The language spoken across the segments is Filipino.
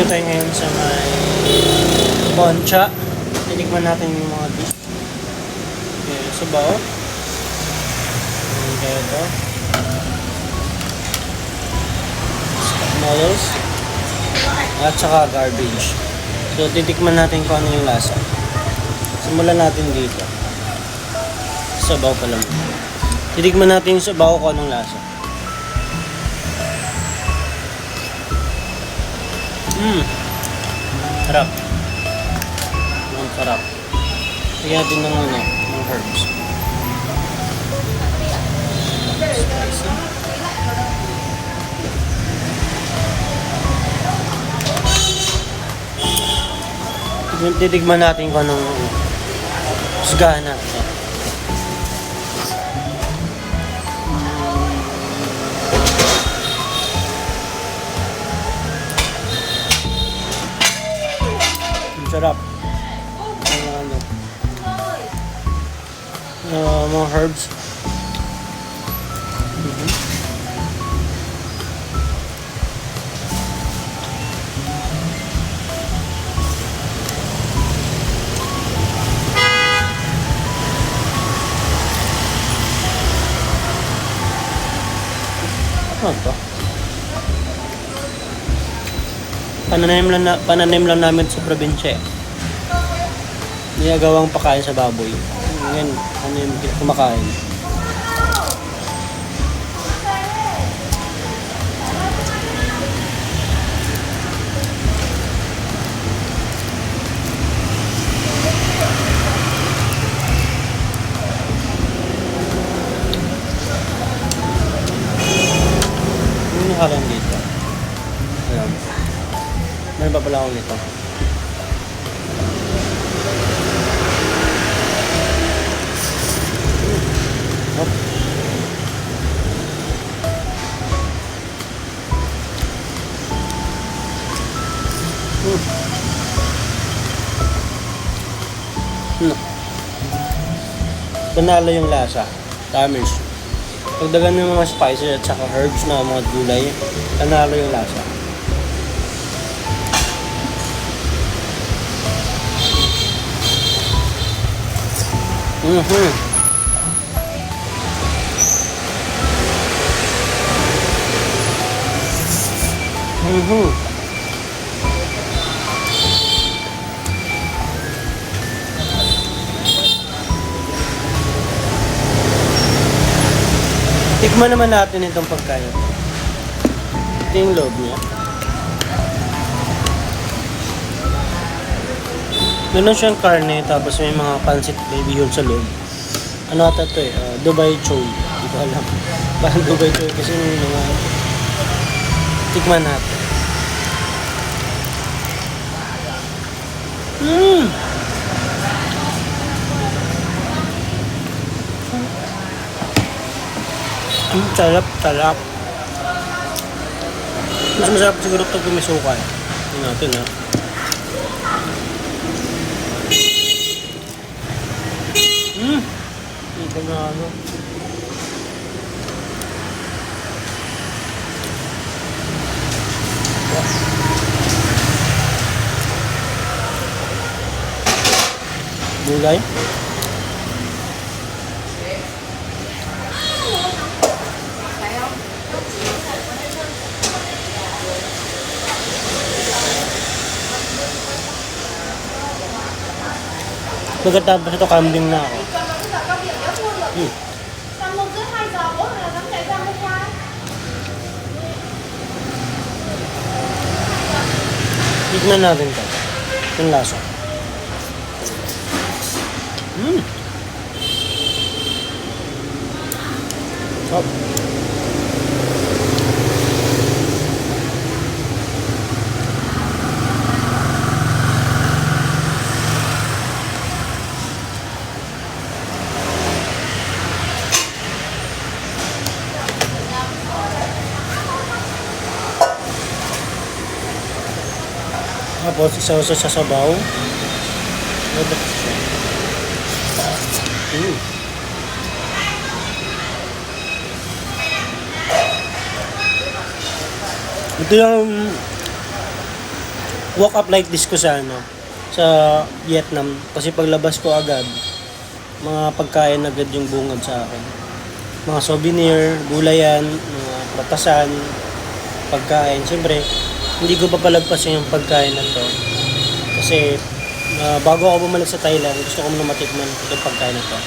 Dito tayo ngayon sa may Concha. Tinikman natin yung mga dish. Okay, sabaw. Okay, ito. Noodles. At saka garbage. So, titikman natin kung ano yung lasa. Simulan natin dito. Sabaw pa lang. Titikman natin yung sabaw kung anong lasa. Sarap. Ang sarap. Kaya din ng herbs. Spicy. Titigman natin kung anong husgahan natin. Sarap. Mga herbs. Ano to? Pananim lang namin sa probinsya. Niyagawang pakain sa baboy. Ngayon, ano yung kumakain? Ano yung halang dito? Ayan. Meron pa pala akong ito. Panalo yung lasa. Tamis. Pagdagan ng mga spices at saka herbs na mga gulay, panalo yung lasa. Tikman naman natin itong pagkain. Ito yung loob niya. Meron siyang karne, tapos may mga pancit baby yun sa loob. Ano ata ito eh? Dubai Chow. Hindi ko alam. Parang Dubai Chow kasi may mga... Tikman natin. Sarap, sarap. Mas masarap siguro ito kung may suka. Tingnan natin ha. Ito na ano. Gulay. Pagkatapos ito, kambing na ako. Tignan natin ito. Yung lasa. Sarap. Tapos isa-usa sa sabaw. Ito yung walk up like this ko sa sa Vietnam. Kasi paglabas ko agad, mga pagkain agad yung bungad sa akin. Mga souvenir, gulayan, mga pratasan, pagkain. Siyempre, hindi ko papalagpasin yung pagkain na to. Kasi bago ako bumalik sa Thailand, gusto ko muna matikman itong pagkain na to.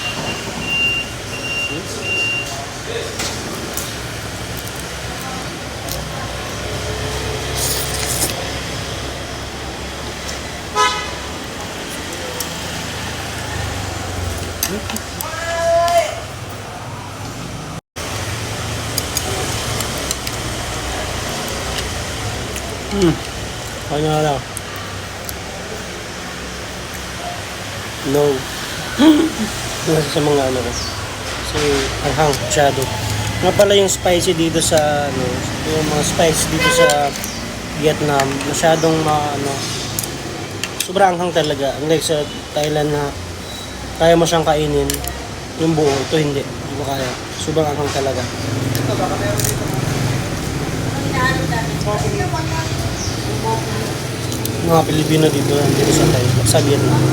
Kanya lang. No. Nasa sa mga ko. Kasi anghang, masyado. Nga pala yung spicy dito sa yung mga spice dito sa Vietnam, masyadong sobrang anghang talaga. Unlike sa Thailand na kaya mo siyang kainin yung buo, ito hindi. Hindi mo kaya. Sobrang anghang talaga. Mga Pilipino dito sa Thailand, sa Vietnam.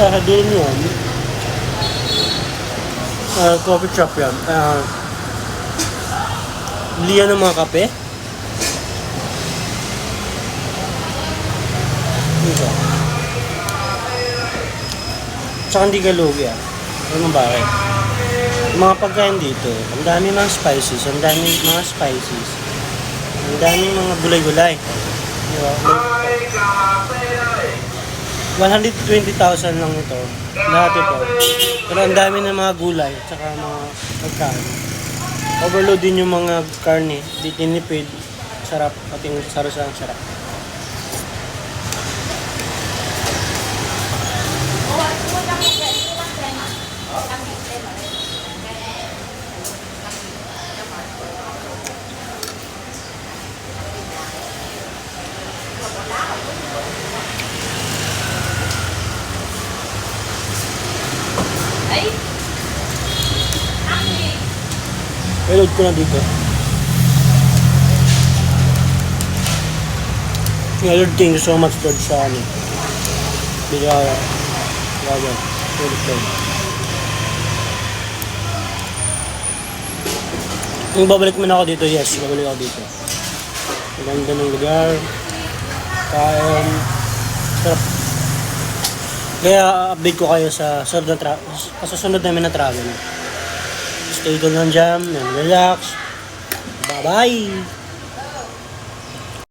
Sa dulo yun, coffee shop yan. Bili yan ng mga kape. Dito. Tsaka hindi ka lugi Ano bakit? Mga pagkain dito, ang dami mga spices, ang dami mga spices. Ang dami mga gulay-gulay. Diba? 120,000 lang ito. Lahat ito. Pero ang dami ng mga gulay at saka mga pagkain. Overload din yung mga karne. Di tinipid. Sarap. Ating sarasang sarap. Reload ko na dito. Lord, thank you so much Lord sa bigaya. Lord. Kung babalik man ako dito, yes, babalik ako dito. Maganda ng lugar. Kain. Sarap. Kaya update ko kayo sa susunod namin na travel. Stay doon lang dyan, relax. Bye-bye!